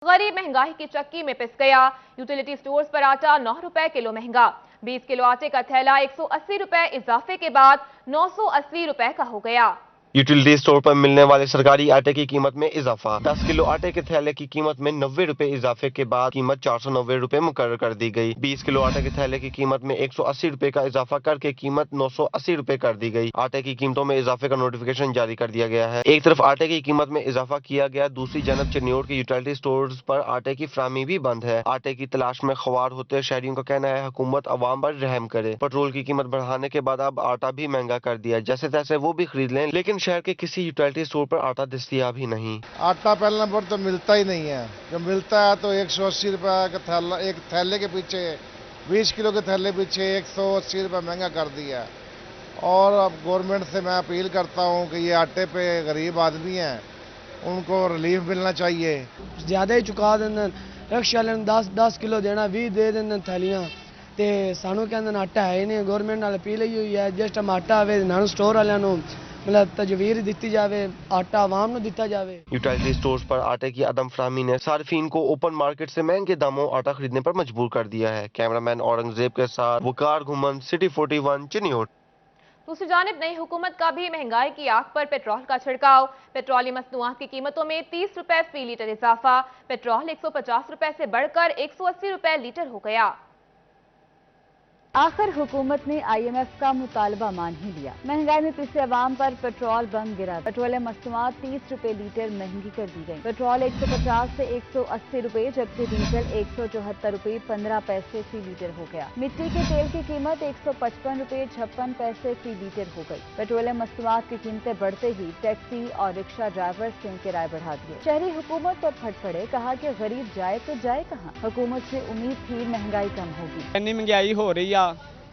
गरीब महंगाई की चक्की में पिस गया। यूटिलिटी स्टोर्स पर आटा 9 रुपए किलो महंगा। 20 किलो आटे का थैला 180 रुपए इजाफे के बाद 980 रुपए का हो गया। यूटिलिटी स्टोर पर मिलने वाले सरकारी आटे की कीमत में इजाफा। 10 किलो आटे के थैले की कीमत में 90 रुपए इजाफे के बाद कीमत 490 रुपए मुकर्रर कर दी गई। 20 किलो आटे के थैले की कीमत में 180 रुपए का इजाफा करके कीमत 980 रुपए कर दी गई। आटे की कीमतों में इजाफे का नोटिफिकेशन जारी कर दिया गया है। एक तरफ आटे की कीमत में इजाफा किया गया, दूसरी जानब चिन्नौर के यूटिलिटी स्टोर्स पर आटे की फराहमी भी बंद है। आटे की तलाश में ख्वार होते शहरियों का कहना है हुकूमत अवाम पर रहम करे। पेट्रोल की कीमत बढ़ाने के बाद अब आटा भी महंगा कर दिया, जैसे तैसे वो भी खरीद लें, लेकिन शहर के किसी यूटिलिटी स्टोर पर आटा दस्तयाब ही नहीं। आटा पहले नंबर तो मिलता ही नहीं है, जो मिलता है तो 180 रुपए का थैला, एक थैले के पीछे 20 किलो के थैले पीछे 180 रुपए महंगा कर दिया। और अब गवर्नमेंट से मैं अपील करता हूँ कि ये आटे पे गरीब आदमी हैं, उनको रिलीफ मिलना चाहिए। ज़्यादा ही चुका देंगे, रिक्शा वाले 10 किलो देना 20 दे देंगे थैलियाँ, तो सानू कहते आटा है ही नहीं। गवर्नमेंट नाल अपील ही हुई है, जिस टाइम आटा आवे नानू स्टोर वालों मतलब तजवीर दी जाए, आटा आवाम को दिता जाए। यूटिलिटी स्टोर्स पर आटे की अदम फराहमी ने सार्फिन को ओपन मार्केट से महंगे दामों आटा खरीदने पर मजबूर कर दिया है। कैमरामैन औरंगजेब के साथ वकार घुमन, सिटी 41, चिन्नौर। दूसरी जानिब नई हुकूमत का भी महंगाई की आग पर पेट्रोल का छिड़काव। पेट्रोलियम मसनूआत की कीमतों में 30 रुपए फी लीटर इजाफा। पेट्रोल 150 रुपए से बढ़कर 180 रुपए लीटर हो गया। आखिर हुकूमत ने IMF का मुतालबा मान ही लिया। महंगाई में पिसे अवाम पर पेट्रोल बम गिरा। पेट्रोलियम मसनूआत 30 रुपए लीटर महंगी कर दी गई। पेट्रोल 150 से 180 रुपए, जबकि डीजल 174 रुपए 15 पैसे फी लीटर हो गया। मिट्टी के तेल की कीमत 155 रुपए 56 पैसे फी लीटर हो गई। पेट्रोलियम मसनूआत की कीमतें बढ़ते ही टैक्सी और रिक्शा ड्राइवर्स ने किराए बढ़ा दिए। शहरी हुकूमत पर फट पड़े, कहा कि गरीब जाए तो जाए कहाँ। हुकूमत से उम्मीद थी महंगाई कम होगी। इतनी महंगाई हो रही है,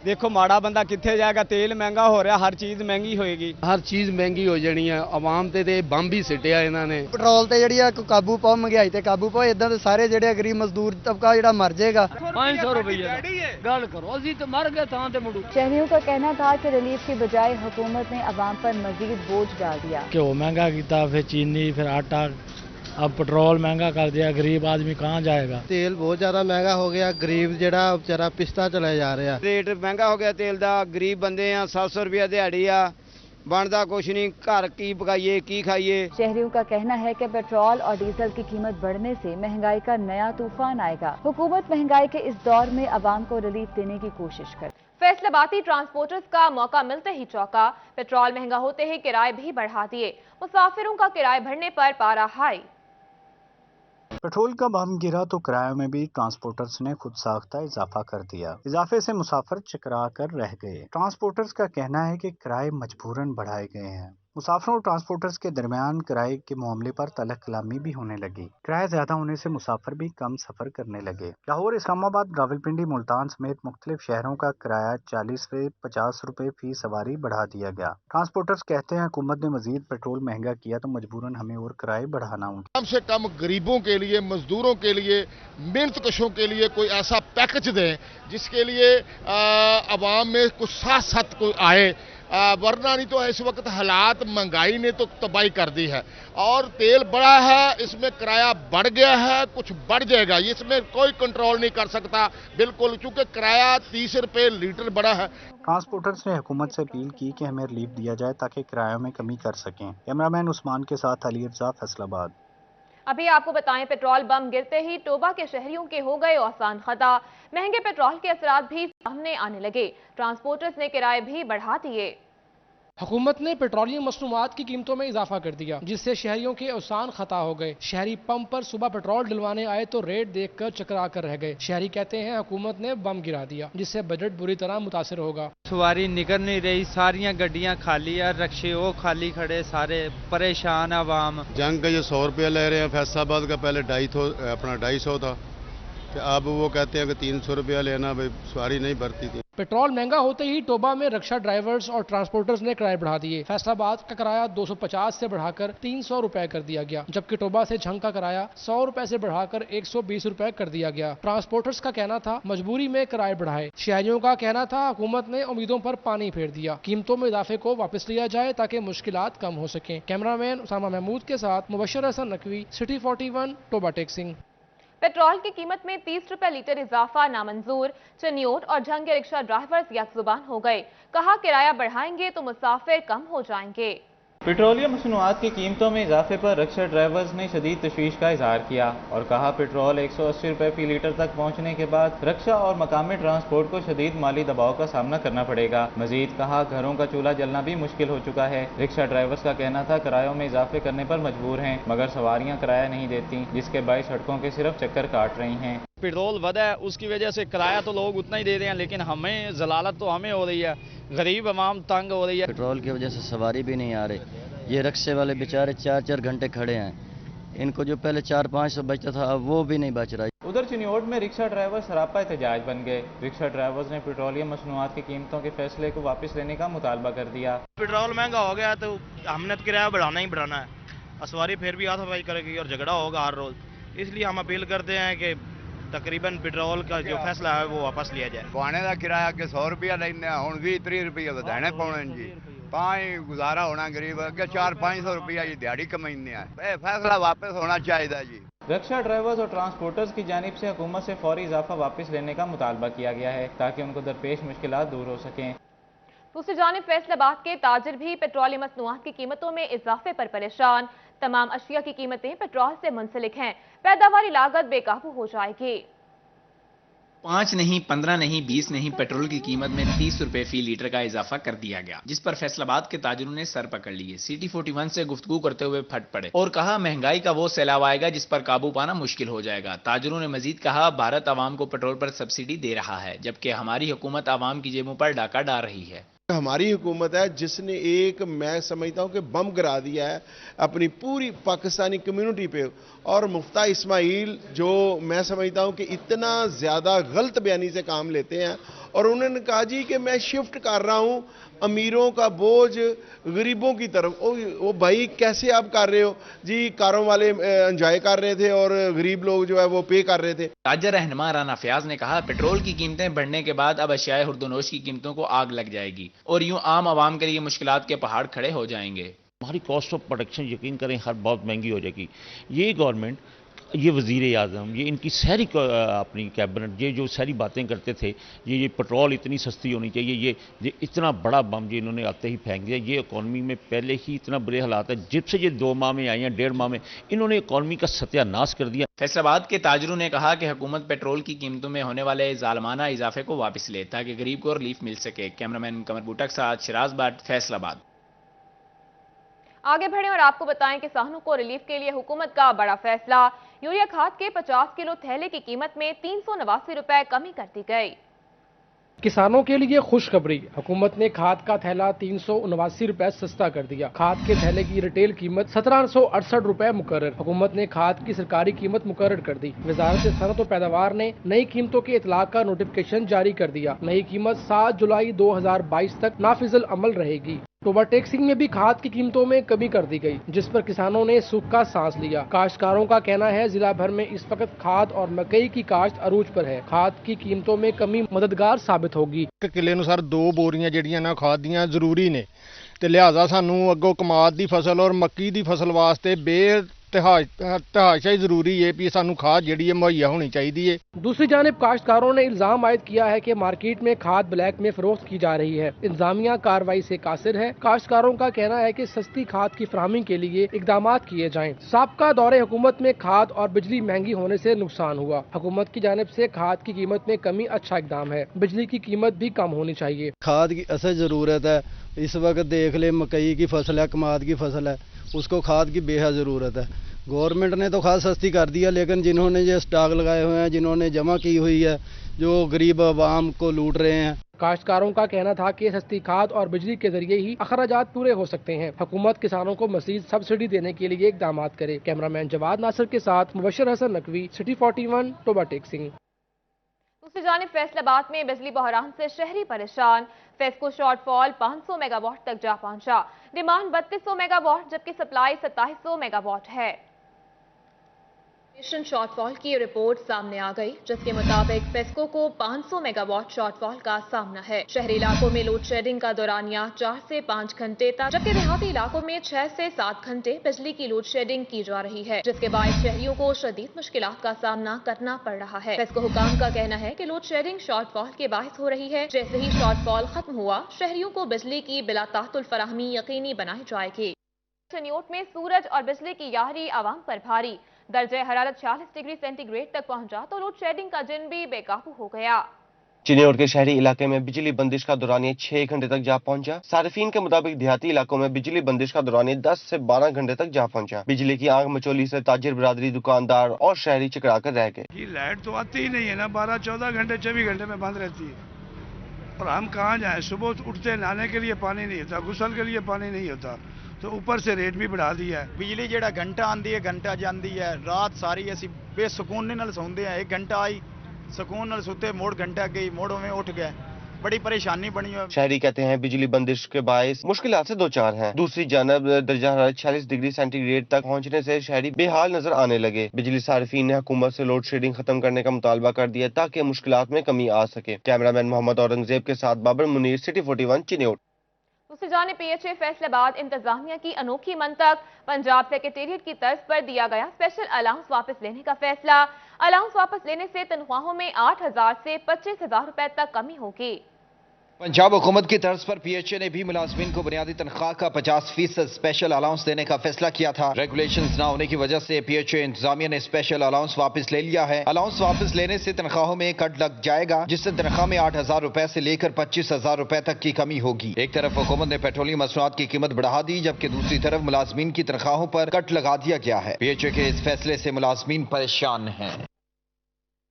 देखो माड़ा बंदा कितने जाएगा। तेल महंगा हो रहा, हर चीज महंगी होएगी। हर चीज महंगी हो जानी है। आवाम ते बंब ही सिटिया इन्होंने। पेट्रोल ते जिहड़ी काबू पाओ, महंगाई ते काबू पाओ, इदां ते सारे जिहड़े गरीब मजदूर तबका जिहड़ा मर जाएगा। 500 रुपये गल करो, असी तो मर गए तां ते मुड़ू। शहरियों का कहना था कि रिलीफ की बजाय हुकूमत ने अवाम पर मजीद बोझ डाल दिया। घ्यो महंगा किया, फिर चीनी, फिर आटा, अब पेट्रोल महंगा कर दिया। गरीब आदमी कहाँ जाएगा। तेल बहुत ज्यादा महंगा हो गया, गरीब जेड़ा बेचारा पिसता चला जा रहा। रेट महंगा हो गया तेल दा, गरीब बंदे आ, 700 रुपया दिहाड़ी आ, बनदा कुछ नहीं, घर की पकाइए की खाइए। शहरियों का कहना है कि पेट्रोल और डीजल की कीमत बढ़ने से महंगाई का नया तूफान आएगा। हुकूमत महंगाई के इस दौर में अवाम को रिलीफ देने की कोशिश करे। फैसलाबादी ट्रांसपोर्टर्स का मौका मिलते ही चौंका। पेट्रोल महंगा होते ही किराए भी बढ़ा दिए। मुसाफिरों का किराए बढ़ने पर पारा हाई। पेट्रोल का बम गिरा तो किरायों में भी ट्रांसपोर्टर्स ने खुद साख्ता इजाफा कर दिया। इजाफे से मुसाफिर चकरा कर रह गए। ट्रांसपोर्टर्स का कहना है कि किराए मजबूरन बढ़ाए गए हैं। मुसाफिरों और ट्रांसपोर्टर्स के दरमियान किराए के मामले पर तलख कलामी भी होने लगी। किराया ज्यादा होने से मुसाफिर भी कम सफर करने लगे। लाहौर, इस्लामाबाद, रावलपिंडी, मुल्तान समेत मुख्तलिफ शहरों का किराया 40 से 50 रुपए फी सवारी बढ़ा दिया गया। ट्रांसपोर्टर्स कहते हैं हुकूमत ने मजीद पेट्रोल महंगा किया तो मजबूरन हमें और किराए बढ़ाना होंगे। कम से कम गरीबों के लिए, मजदूरों के लिए, मेहनत कशों के लिए कोई ऐसा पैकेज दें जिसके लिए आवाम में कुछ साथ साथ कोई आए, वरना नहीं तो इस वक्त हालात महंगाई ने तो तबाही कर दी है। और तेल बढ़ा है, इसमें किराया बढ़ गया है, कुछ बढ़ जाएगा, इसमें कोई कंट्रोल नहीं कर सकता बिल्कुल, क्योंकि किराया 30 रुपए लीटर बढ़ा है। ट्रांसपोर्टर्स ने हुकूमत से अपील की कि हमें रिलीफ दिया जाए ताकि किरायों में कमी कर सकें। कैमरामैन उस्मान के साथ अली अफजा, फैसलाबाद। अभी आपको बताएं, पेट्रोल बम गिरते ही टोबा के शहरियों के हो गए आसान खता। महंगे पेट्रोल के असरात भी सामने आने लगे। ट्रांसपोर्टर्स ने किराए भी बढ़ा दिए। हुकूमत ने पेट्रोलियम मसनूआत की कीमतों में इजाफा कर दिया, जिससे शहरियों के आसान खता हो गए। शहरी पंप पर सुबह पेट्रोल डलवाने आए तो रेट देखकर चकरा कर रह गए। शहरी कहते हैं हुकूमत ने बम गिरा दिया, जिससे बजट बुरी तरह मुतासिर होगा। सवारी निकल नहीं रही, सारियां गड्डियां खाली है, रक्शे वो खाली खड़े, सारे परेशान आवाम। जंग का ये 100 रुपया ले रहे हैं, फैसलाबाद का पहले 250 था, तो अब वो कहते हैं कि 300 रुपया लेना, भाई सवारी नहीं भरती थी। पेट्रोल महंगा होते ही टोबा में रक्षा ड्राइवर्स और ट्रांसपोर्टर्स ने किराए बढ़ा दिए। फैसलाबाद का किराया 250 से बढ़ाकर 300 रुपए कर दिया गया, जबकि टोबा से झंग का किराया 100 रुपए से बढ़ाकर 120 रुपए कर दिया गया। ट्रांसपोर्टर्स का कहना था मजबूरी में किराए बढ़ाए। शहरियों का कहना था हुकूमत ने उम्मीदों पर पानी फेर दिया, कीमतों में इजाफे को वापस लिया जाए ताकि मुश्किलात कम हो सके। कैमरामैन उसामा महमूद के साथ मुबशर हसन नकवी, सिटी 41, टोबा टेक्सिंग। पेट्रोल की कीमत में 30 रुपए लीटर इजाफा नामंजूर। चनियोट और झंग के रिक्शा ड्राइवर्स यकजुबान हो गए। कहा किराया बढ़ाएंगे तो मुसाफिर कम हो जाएंगे। पेट्रोलियम मसनूआत की कीमतों में इजाफे पर रिक्शा ड्राइवर्स ने शदीद तशवीश का इजहार किया और कहा पेट्रोल 180 रुपए फी लीटर तक पहुंचने के बाद रिक्शा और मकामी ट्रांसपोर्ट को शदीद माली दबाव का सामना करना पड़ेगा। मजीद कहा घरों का चूल्हा जलना भी मुश्किल हो चुका है। रिक्शा ड्राइवर्स का कहना था किरायों में इजाफे करने पर मजबूर हैं, मगर सवारियां किराया नहीं देती, जिसके बायस सड़कों के सिर्फ चक्कर काट रही हैं। पेट्रोल वधा है, उसकी वजह से किराया तो लोग उतना ही दे रहे हैं, लेकिन हमें जलालत तो हमें हो रही है, गरीब आवाम तंग हो रही है। पेट्रोल की वजह से सवारी भी नहीं आ रही। ये रिक्शे वाले बेचारे 4-4 घंटे खड़े हैं। इनको जो पहले 400-500 बचता था अब वो भी नहीं बच रहा। उधर चिन्योट में रिक्शा ड्राइवर सरापा एहतजाज बन गए। रिक्शा ड्राइवर्स ने पेट्रोलियम मसनूआत की कीमतों के फैसले को वापस लेने का मुतालबा कर दिया। पेट्रोल महंगा हो गया तो हमने तो किराया बढ़ाना ही बढ़ाना है। सवारी फिर भी हाथापाई करेगी और झगड़ा होगा हर रोज। इसलिए हम अपील करते हैं कि तकरीबन पेट्रोल का जो फैसला है वो वापस लिया जाए। पाने का किराया के 100 रुपया लेने हुण 20-30 रुपये बढ़ाने पौने जी, ताई गुजारा होना गरीब। अगे 400-500 रुपया ये दिहाड़ी कमाइने है। फैसला वापस होना चाहिए जी। रिक्शा ड्राइवर्स और ट्रांसपोर्टर्स की जानिब से हुकूमत से फौरी इजाफा वापस लेने का मुतालबा किया गया है ताकि उनको दरपेश मुश्किलात दूर हो सकें। दूसरी जानिब फैसलाबाद के ताजिर भी पेट्रोलियम मसनूआत की कीमतों में इजाफे पर परेशान। तमाम अशिया की कीमतें पेट्रोल से मुंसलिक हैं। पैदावारी लागत बेकाबू हो जाएगी। 5 नहीं, 15 नहीं, 20 नहीं, पेट्रोल की कीमत में 30 रुपए फी लीटर का इजाफा कर दिया गया, जिस पर फैसलाबाद के ताजिरों ने सर पकड़ लिए। सिटी 41 से गुफ्तगू करते हुए फट पड़े और कहा महंगाई का वो सैलाब आएगा जिस पर काबू पाना मुश्किल हो जाएगा। ताजिरों ने मजीद कहा भारत आवाम को पेट्रोल पर सब्सिडी दे रहा है, जबकि हमारी हुकूमत आवाम की जेबों पर डाका डाल रही है। हमारी हुकूमत है जिसने एक, मैं समझता हूं कि बम गिरा दिया है अपनी पूरी पाकिस्तानी कम्युनिटी पे। और मुफ्ता इस्माइल जो मैं समझता हूं कि इतना ज़्यादा गलत बयानी से काम लेते हैं, और उन्होंने कहा जी कि मैं शिफ्ट कर रहा हूं अमीरों का बोझ गरीबों की तरफ। ओ भाई कैसे आप कर रहे हो जी? कारों वाले एंजॉय कर रहे थे और गरीब लोग जो है वो पे कर रहे थे। ताजर रहनुमा राना फयाज ने कहा पेट्रोल की कीमतें बढ़ने के बाद अब अशियाए हुर्दोनोश की कीमतों को आग लग जाएगी और यूं आम आवाम के लिए मुश्किलात के पहाड़ खड़े हो जाएंगे। हमारी कॉस्ट ऑफ प्रोडक्शन यकीन करें हर बहुत महंगी हो जाएगी। ये गवर्नमेंट, ये वज़ीर आज़म, ये इनकी सारी अपनी कैबिनेट ये जो सारी बातें करते थे, ये पेट्रोल इतनी सस्ती होनी चाहिए, ये इतना बड़ा बम ये इन्होंने आते ही फेंक दिया। ये इकॉनमी में पहले ही इतना बुरे हालात है, जब से ये 2 माह में आई हैं, 1.5 माह में इन्होंने इकॉनमी का सत्यानाश कर दिया। फैसलाबाद के ताजरों ने कहा कि हुकूमत पेट्रोल की कीमतों में होने वाले जालमाना इजाफे को वापस ले ताकि गरीब को रिलीफ मिल सके। कैमरामैन कमर बूटा के साथ शिराज बाट, फैसलाबाद। आगे बढ़े और आपको बताएं किसानों को रिलीफ के लिए हुकूमत का बड़ा फैसला। यूरिया खाद के 50 किलो थैले की कीमत में 389 रुपए कमी कर दी गई। किसानों के लिए खुशखबरी, हुकूमत ने खाद का थैला 389 रुपए सस्ता कर दिया। खाद के थैले की रिटेल कीमत 1768 रुपए मुकर्रर। हुकूमत ने खाद की सरकारी कीमत मुकर्रर कर दी। वजारत सनअत और पैदावार ने नई कीमतों के इतलाक का नोटिफिकेशन जारी कर दिया। नई कीमत 7 जुलाई 2022 तक नाफिजुल अमल रहेगी। टोबा टैक्सिंग में भी खाद की कीमतों में कमी कर दी गई, जिस पर किसानों ने सुख का सांस लिया। काश्तकारों का कहना है जिला भर में इस वक्त खाद और मकई की काश्त अरूज पर है। खाद की कीमतों में कमी मददगार साबित होगी। किले ਨੂੰ ਸਰ 2 ਬੋਰੀਆਂ ਜਿਹੜੀਆਂ ਨਾ ਖਾਦ ਦੀਆਂ ਜ਼ਰੂਰੀ ਨੇ ਤੇ ਲਿਹਾਜ਼ਾ ਸਾਨੂੰ ਅੱਗੋਂ ਕਮਾਦ ਦੀ ਫਸਲ ਔਰ ਮੱਕੀ ਦੀ ਫਸਲ ਵਾਸਤੇ तहाशा जरूरी है कि सानू खाद जी मुहैया होनी चाहिए। दूसरी जानिब काश्तकारों ने इल्जाम आयद किया है कि मार्केट में खाद ब्लैक में फरोख्त की जा रही है। इंतजामिया कार्रवाई से कासिर है। काश्तकारों का कहना है कि सस्ती खाद की फराहमी के लिए इकदाम किए जाएं। साबका दौरे हुकूमत में खाद और बिजली महंगी होने से नुकसान हुआ। हुकूमत की जानिब से खाद की कीमत में कमी अच्छा इकदाम है। बिजली की कीमत भी कम होनी चाहिए। खाद की असर जरूरत है। इस वक्त देख ले मकई की फसल है, कमाद की फसल है, उसको खाद की बेहद ज़रूरत है। गवर्नमेंट ने तो खाद सस्ती कर दिया, लेकिन जिन्होंने ये स्टॉक लगाए हुए हैं, जिन्होंने जमा की हुई है, जो गरीब आवाम को लूट रहे हैं। काश्तकारों का कहना था कि सस्ती खाद और बिजली के जरिए ही अखराजात पूरे हो सकते हैं। हुकूमत किसानों को मजीद सब्सिडी देने के लिए इकदाम करे। कैमरामैन जवाद नासिर के साथ मुबशर हसन नकवी, सिटी 41, टोबा टेक्सिंग। दूसरी जानिब फैसलाबाद में बिजली बहरान से शहरी परेशान। फेस्को शॉर्टफॉल 500 मेगावाट तक जा पहुंचा। डिमांड 3200 मेगावाट जबकि सप्लाई 2700 मेगावाट है। शॉर्टफॉल की रिपोर्ट सामने आ गई, जिसके मुताबिक फेस्को को 500 मेगावाट शॉर्टफॉल का सामना है। शहरी इलाकों में लोड शेडिंग का दौरानिया 4 से 5 घंटे तक, जबकि देहाती इलाकों में 6 से 7 घंटे बिजली की लोड शेडिंग की जा रही है, जिसके बायस शहरियों को शदीद मुश्किलात का सामना करना पड़ रहा है। फेस्को हुकाम का कहना है कि लोड शेडिंग शॉर्टफॉल के बायस हो रही है। जैसे ही शॉर्टफॉल खत्म हुआ, शहरियों को बिजली की बिला तातुल फराहमी यकीनी बनाई जाएगी। चिन्योट में सूरज और बिजली की यारी आवाम पर भारी, दर्जे हरारत 46 डिग्री सेंटीग्रेड तक पहुंचा तो लोड शेडिंग का जिन भी बेकाबू हो गया। चिन्योट के शहरी इलाके में बिजली बंदिश का दौरानिया 6 घंटे तक जा पहुंचा। सार्फिन के मुताबिक देहाती इलाकों में बिजली बंदिश का दौरानिया 10 से 12 घंटे तक जा पहुंचा। बिजली की आग मचोली से ताजिर बिरादरी, दुकानदार और शहरी चकरा कर रह गए। ये लाइट तो आती ही नहीं है ना, 12-14 घंटे 24 घंटे में बंद रहती है और हम कहाँ जाएं। सुबह उठते नहाने के लिए पानी नहीं होता, गुसल के लिए पानी नहीं होता, तो ऊपर से रेट भी बढ़ा दिया है। बिजली जेड़ा घंटा आंदी है घंटा जाती है, रात सारी असी बेसकून नाल सौंदे हैं। 1 घंटा आई सकून नाल सुते, मोड़ घंटा गई, मोड़ में उठ गए, बड़ी परेशानी बनी है। शहरी कहते हैं बिजली बंदिश के बायस मुश्किलात से दो चार हैं। दूसरी जानब दर्जा हरारत 46 डिग्री सेंटीग्रेड तक पहुंचने से शहरी बेहाल नजर आने लगे। बिजली सार्फिन ने हुकूमत से लोड शेडिंग खत्म करने का मुतालबा कर दिया ताकि मुश्किलात में कमी आ सके। कैमरामैन मोहम्मद औरंगजेब के साथ बाबर मुनीर, सिटी 41 चिन्योट। दूसरी जानिब PHA फैसलाबाद इंतजामिया की अनोखी मंतक, पंजाब सेक्रेटेरिएट की तर्ज पर दिया गया स्पेशल अलाउंस वापस लेने का फैसला। अलाउंस वापस लेने से तनख्वाहों में 8,000 से 25,000 रुपए तक कमी होगी। पंजाब हुकूमत की तर्ज पर PHA ने भी मुलाजमीन को बुनियादी तनख्वाह का 50% स्पेशल अलाउंस देने का फैसला किया था। रेगुलेशंस ना होने की वजह से PHA इंतजामिया ने स्पेशल अलाउंस वापस ले लिया है। अलाउंस वापस लेने से तनख्वाहों में कट लग जाएगा, जिससे तनख्वाह में 8,000 रुपए से लेकर 25,000 रुपए तक की कमी होगी। एक तरफ हुकूमत ने पेट्रोलियम मसनूआत की कीमत बढ़ा दी, जबकि दूसरी तरफ मुलाजमीन की तनख्वाहों पर कट लगा दिया गया है। PHA के इस फैसले से मुलाजमीन परेशान हैं।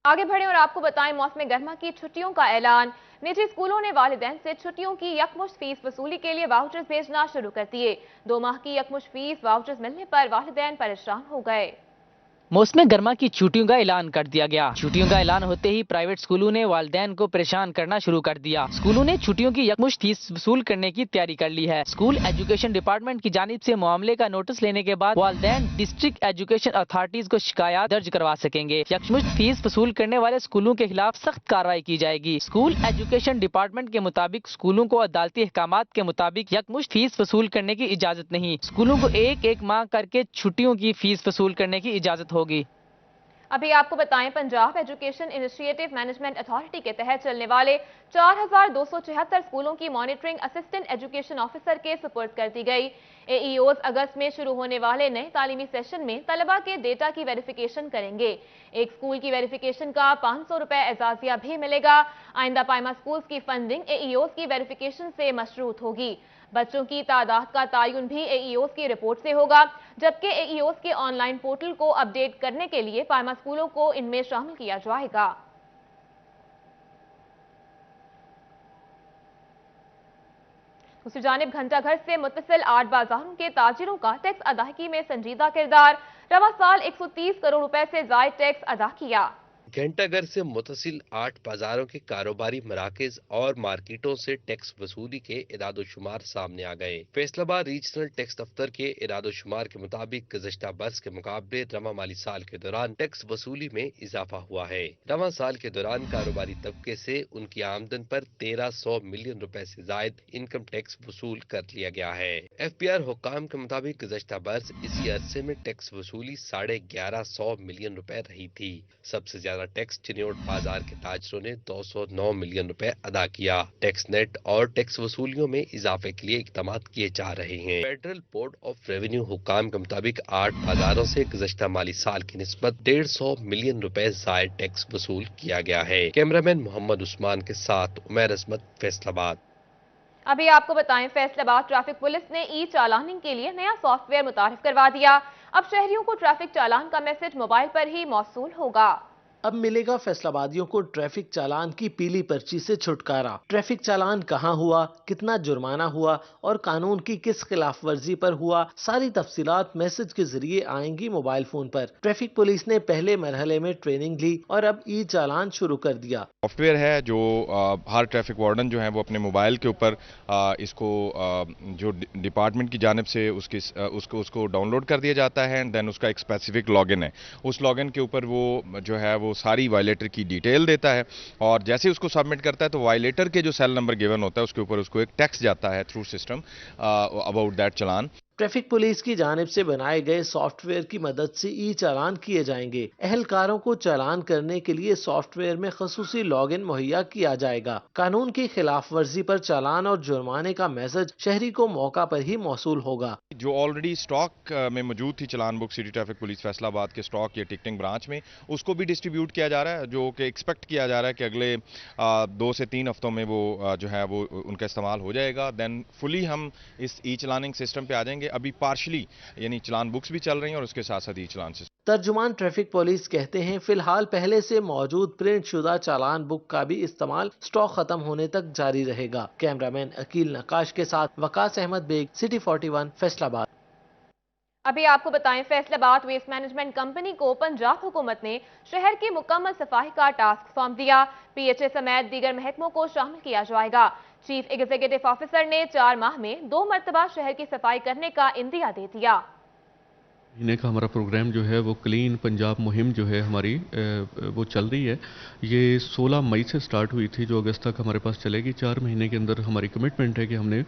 आगे बढ़े और आपको बताएं मौसम गर्मा की छुट्टियों का ऐलान। निजी स्कूलों ने वालिदैन से छुट्टियों की यकमुश्त फीस वसूली के लिए वाउचर्स भेजना शुरू कर दिए। 2 माह की यकमुश्त फीस वाउचर्स मिलने पर वालिदैन परेशान हो गए। मौसम गर्मा की छुट्टियों का ऐलान कर दिया गया। छुट्टियों का ऐलान होते ही प्राइवेट स्कूलों ने वालिदैन को परेशान करना शुरू कर दिया। स्कूलों ने छुट्टियों की यकमुश्त फीस वसूल करने की तैयारी कर ली है। स्कूल एजुकेशन डिपार्टमेंट की जानिब से मामले का नोटिस लेने के बाद वालिदैन डिस्ट्रिक्ट एजुकेशन अथॉरिटीज को शिकायत दर्ज करवा सकेंगे। यकमुश्त फीस वसूल करने वाले स्कूलों के खिलाफ सख्त कार्रवाई की जाएगी। स्कूल एजुकेशन डिपार्टमेंट के मुताबिक स्कूलों को अदालती अहकामात के मुताबिक यकमुश्त फीस वसूल करने की इजाजत नहीं, स्कूलों को एक माह करके छुट्टियों की फीस वसूल करने की इजाजत होगी। अभी आपको बताएं Punjab education initiative management authority के तहत चलने वाले 4,276 स्कूलों की मॉनिटरिंग असिस्टेंट एजुकेशन ऑफिसर के सुपुर्द कर दी गई। AEOs अगस्त में शुरू होने वाले नए तालीमी सेशन में तलबा के डेटा की वेरिफिकेशन करेंगे। एक स्कूल की वेरिफिकेशन का 500 रुपए एजाजिया भी मिलेगा। आइंदा पायमा स्कूल्स की फंडिंग AEOs की वेरिफिकेशन से मशरूत होगी। बच्चों की तादाद का तायुन भी AEOs की रिपोर्ट से होगा, जबकि AEOs के ऑनलाइन पोर्टल को अपडेट करने के लिए पायमा स्कूलों को इनमें शामिल किया जाएगा। दूसरी जानिब घंटाघर से मुत्तसिल 8 बाजारों के ताजिरों का टैक्स अदायगी में संजीदा किरदार। रवा साल 130 करोड़ रुपए से जायद टैक्स अदा किया। घंटाघर से मुतसिल 8 बाजारों के कारोबारी मराकज और मार्केटों से टैक्स वसूली के इदादोशुमार सामने आ गए। फैसलाबाद रीजनल टैक्स दफ्तर के इदादोशुमार के मुताबिक गुज़श्ता बरस के मुकाबले रवा माली साल के दौरान टैक्स वसूली में इजाफा हुआ है। रवा साल के दौरान कारोबारी तबके से उनकी आमदन पर 1300 मिलियन रुपए से जायद इनकम टैक्स वसूल कर लिया गया है। FPR हुक्काम के मुताबिक गुज़श्ता बरस इसी अरसे में टैक्स वसूली 1150 मिलियन रुपए रही थी। सबसे ज्यादा टैक्स चिन्योट बाजार के ताजरों ने 209 मिलियन रुपए अदा किया। टैक्स नेट और टैक्स वसूलियों में इजाफे के लिए इकदाम किए जा रहे हैं। फेडरल बोर्ड ऑफ रेवेन्यू हुक्काम के मुताबिक 8 बाजारों से गुज़श्ता माली साल की निस्बत 150 मिलियन रुपए जायद टैक्स वसूल किया गया है। कैमरामैन मोहम्मद उस्मान के साथ उमैर अजमत, फैसलाबाद। अभी आपको बताएं फैसलाबाद ट्रैफिक पुलिस ने ई चालानिंग के लिए नया सॉफ्टवेयर मुतारिफ करवा दिया। अब शहरियों को ट्रैफिक चालान का मैसेज मोबाइल पर ही मौसूल होगा। अब मिलेगा फैसलाबादियों को ट्रैफिक चालान की पीली पर्ची से छुटकारा। ट्रैफिक चालान कहां हुआ, कितना जुर्माना हुआ और कानून की किस खिलाफ वर्जी पर हुआ, सारी तफसीलात मैसेज के जरिए आएंगी मोबाइल फोन पर। ट्रैफिक पुलिस ने पहले मरहले में ट्रेनिंग ली और अब ई चालान शुरू कर दिया। सॉफ्टवेयर है जो हर ट्रैफिक वार्डन जो है वो अपने मोबाइल के ऊपर इसको जो डिपार्टमेंट की जानिब से उसको डाउनलोड कर दिया जाता है एंड देन उसका एक स्पेसिफिक लॉगिन है। उस लॉगिन के ऊपर वो जो है वो सारी वायलेटर की डिटेल देता है और जैसे उसको सबमिट करता है तो वायलेटर के जो सेल नंबर गिवन होता है उसके ऊपर उसको एक टेक्स्ट जाता है through system about that challan. Traffic police की जानिब से बनाए गए सॉफ्टवेयर की मदद से ई चालान किए जाएंगे। अहलकारों को चालान करने के लिए सॉफ्टवेयर में खसूसी लॉगिन मुहैया किया जाएगा। कानून की खिलाफ वर्जी पर चालान और जुर्माने का मैसेज शहरी को मौका पर ही मौसूल होगा। जो ऑलरेडी स्टॉक में मौजूद थी चालान book city traffic police Faisalabad के स्टॉक या टिकटिंग ब्रांच में, उसको भी डिस्ट्रीब्यूट किया जा रहा है, जो कि एक्सपेक्ट किया जा रहा है कि अगले 2 से 3 हफ्तों में वो जो है वो उनका इस्तेमाल हो जाएगा। देन फुली हम इस ई चलानिंग सिस्टम पे आ जाएंगे। अभी पार्शली यानी चालान बुक्स भी चल रही हैं और उसके साथ साथ ई चालान सिस्टम। तर्जुमान ट्रैफिक पुलिस कहते हैं फिलहाल पहले से मौजूद प्रिंट शुदा चालान बुक का भी इस्तेमाल स्टॉक खत्म होने तक जारी रहेगा। कैमरामैन अकील नकाश के साथ वकास अहमद बेग, सिटी 41, फैसलाबाद। अभी आपको बताएं, फैसलाबाद वेस्ट मैनेजमेंट कंपनी को पंजाब हुकूमत ने शहर की मुकम्मल सफाई का टास्क सौंप दिया। पीएचए समेत दीगर महकमों को शामिल किया जाएगा। चीफ एग्जीक्यूटिव ऑफिसर ने 4 माह में 2 मरतबा शहर की सफाई करने का इंदिया दे दिया। महीने का हमारा प्रोग्राम जो है वो क्लीन पंजाब मुहिम जो है हमारी वो चल रही है। ये 16 मई से स्टार्ट हुई थी जो अगस्त तक हमारे पास चलेगी। 4 महीने के अंदर हमारी कमिटमेंट है कि हमने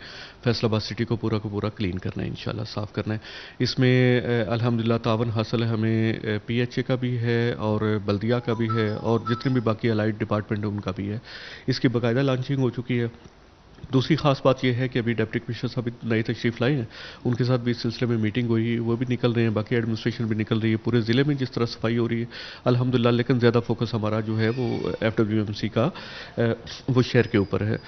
फैसलाबाद सिटी को पूरा क्लीन करना है, इंशाल्लाह साफ़ करना है। इसमें अल्हम्दुलिल्लाह तावन हासिल है हमें पीएचए का भी है और बल्दिया का भी है और जितने भी बाकी अलाइड डिपार्टमेंट है उनका भी है। इसकी बाकायदा लॉन्चिंग हो चुकी है। दूसरी खास बात यह है कि अभी डिप्टी कमिश्नर साहब नई तशरीफ लाए हैं, उनके साथ भी इस सिलसिले में मीटिंग हुई, वो भी निकल रहे हैं, बाकी एडमिनिस्ट्रेशन भी निकल रही है। पूरे ज़िले में जिस तरह सफाई हो रही है अल्हम्दुलिल्लाह, लेकिन ज़्यादा फोकस हमारा जो है वो FWMC का वो शहर के ऊपर है।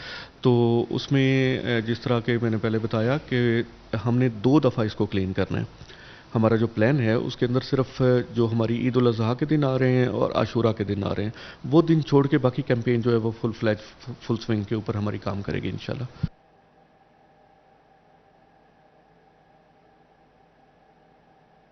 तो उसमें जिस तरह के मैंने पहले बताया कि हमने 2 दफ़ा इसको क्लीन करना है। हमारा जो प्लान है उसके अंदर सिर्फ जो हमारी ईद उल अज़हा के दिन आ रहे हैं और आशूरा के दिन आ रहे हैं, वो दिन छोड़ के बाकी कैंपेन जो है वो फुल स्विंग के ऊपर हमारी काम करेगी इंशाल्लाह।